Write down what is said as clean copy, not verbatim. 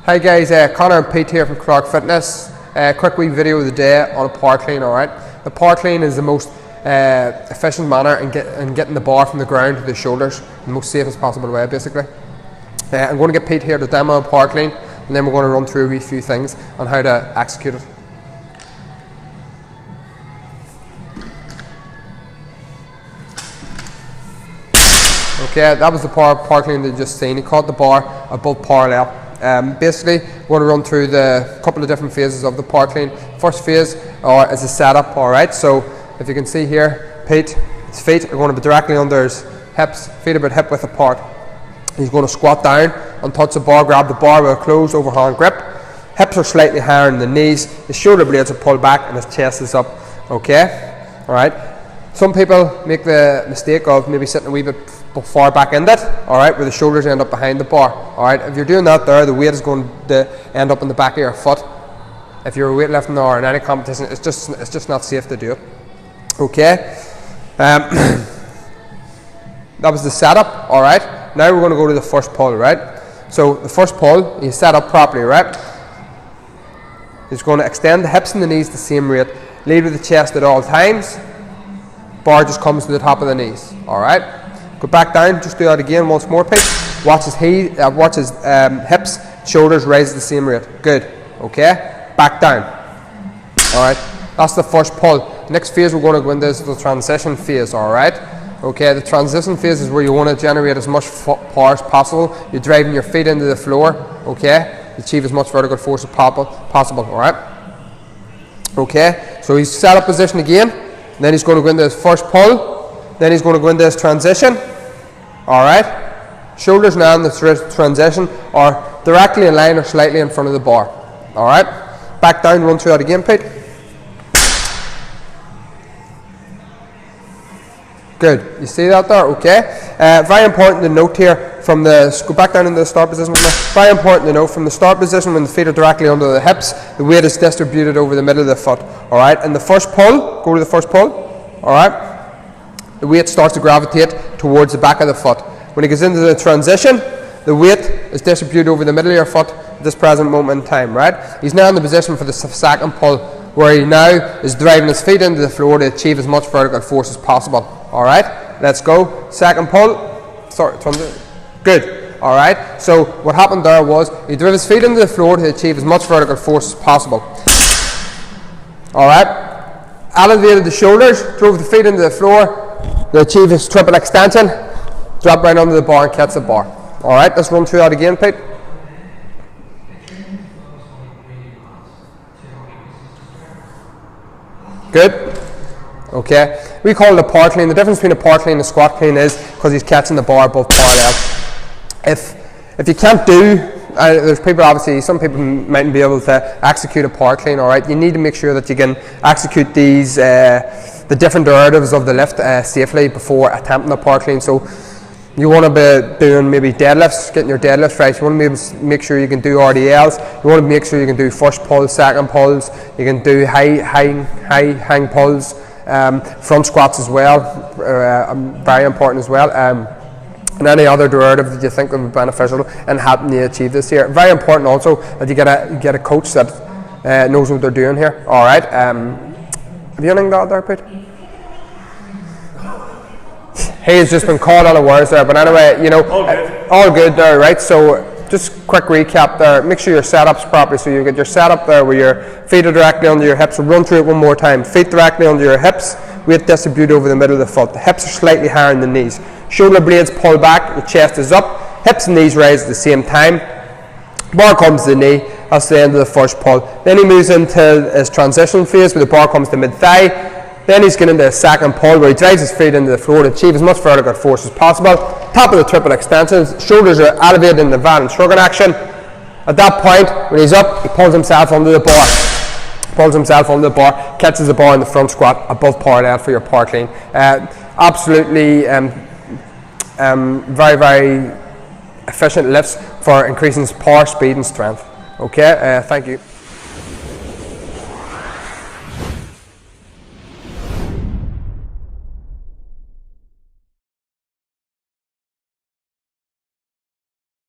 Hi guys, Connor and Pete here from Clark Fitness. Quick wee video of the day on a power clean, alright? The power clean is the most efficient manner in getting the bar from the ground to the shoulders in the most safest possible way, basically. I'm going to get Pete here to demo a power clean, and then we're going to run through a wee few things on how to execute it. Okay, that was the power clean that you just seen. He caught the bar above parallel. Basically, we're going to run through the couple of different phases of the power clean. First phase is a setup, alright? So, if you can see here, Pete, his feet are going to be directly under his hips, feet about hip width apart. He's going to squat down and touch the bar, grab the bar with a closed overhand grip. Hips are slightly higher than the knees, his shoulder blades are pulled back and his chest is up, okay? Alright? Some people make the mistake of maybe sitting a wee bit far back in it, alright, where the shoulders end up behind the bar. Alright, if you're doing that there, the weight is going to end up in the back of your foot. If you're weightlifting or in any competition, it's just not safe to do it. Okay? That was the setup, alright. Now we're going to go to the first pull, right? So the first pull, you set up properly, right? He's going to extend the hips and the knees the same rate. Lead with the chest at all times. Bar just comes to the top of the knees, alright? Go back down, just do that again once more, Pete. Watch his hips, shoulders rise at the same rate. Good, okay? Back down. Alright, that's the first pull. Next phase we're going to go into is the transition phase, alright? Okay, the transition phase is where you want to generate as much power as possible. You're driving your feet into the floor, okay? Achieve as much vertical force as possible, alright? Okay, so he's set up position again. Then he's going to go into his first pull. Then he's going to go into his transition. Alright. Shoulders now in the transition are directly in line or slightly in front of the bar. Alright. Back down, run through that again, Pete. Good. You see that there? Okay. Very important to note here from the, go back down into the start position. Very important to note from the start position when the feet are directly under the hips, the weight is distributed over the middle of the foot. Alright. And the first pull, go to the first pull. Alright. The weight starts to gravitate towards the back of the foot. When he goes into the transition, the weight is distributed over the middle of your foot at this present moment in time, right? He's now in the position for the second pull, where he now is driving his feet into the floor to achieve as much vertical force as possible. Alright, let's go. Second pull. Sorry, good. Alright, so what happened there was he drove his feet into the floor to achieve as much vertical force as possible. Alright, elevated the shoulders, drove the feet into the floor to achieve his triple extension, drop right under the bar and catch the bar. Alright, let's run through that again, Pete. Good. Okay, we call it a power clean. The difference between a power clean and a squat clean is because he's catching the bar above parallel. If you can't do, there's people obviously, some people mightn't be able to execute a power clean, alright, you need to make sure that you can execute these the different derivatives of the lift safely before attempting a power clean. So you want to be doing maybe deadlifts, getting your deadlifts right. You want to make sure you can do RDLs. You want to make sure you can do first pulls, second pulls. You can do high hang pulls, front squats as well. Very important as well. And any other derivative that you think would be beneficial in helping you achieve this here. Very important also that you get a coach that knows what they're doing here. All right. Have you anything to add there, Pete? He's just been caught unawares there, but anyway, you know, all good there, right? So just quick recap there. Make sure your setup's properly. So you get your setup there where your feet are directly under your hips. We'll run through it one more time. Feet directly under your hips, weight distributed over the middle of the foot. The hips are slightly higher than the knees. Shoulder blades pull back, the chest is up, hips and knees rise at the same time. Bar comes to the knee, that's the end of the first pull. Then he moves into his transition phase where the bar comes to mid-thigh. Then he's getting into a second pull where he drives his feet into the floor to achieve as much vertical force as possible. Top of the triple extensions, shoulders are elevated in the van and shrugging action. At that point, when he's up, he pulls himself under the bar. Catches the bar in the front squat above parallel for your power clean. Absolutely very, very efficient lifts for increasing power, speed and strength. Okay, thank you.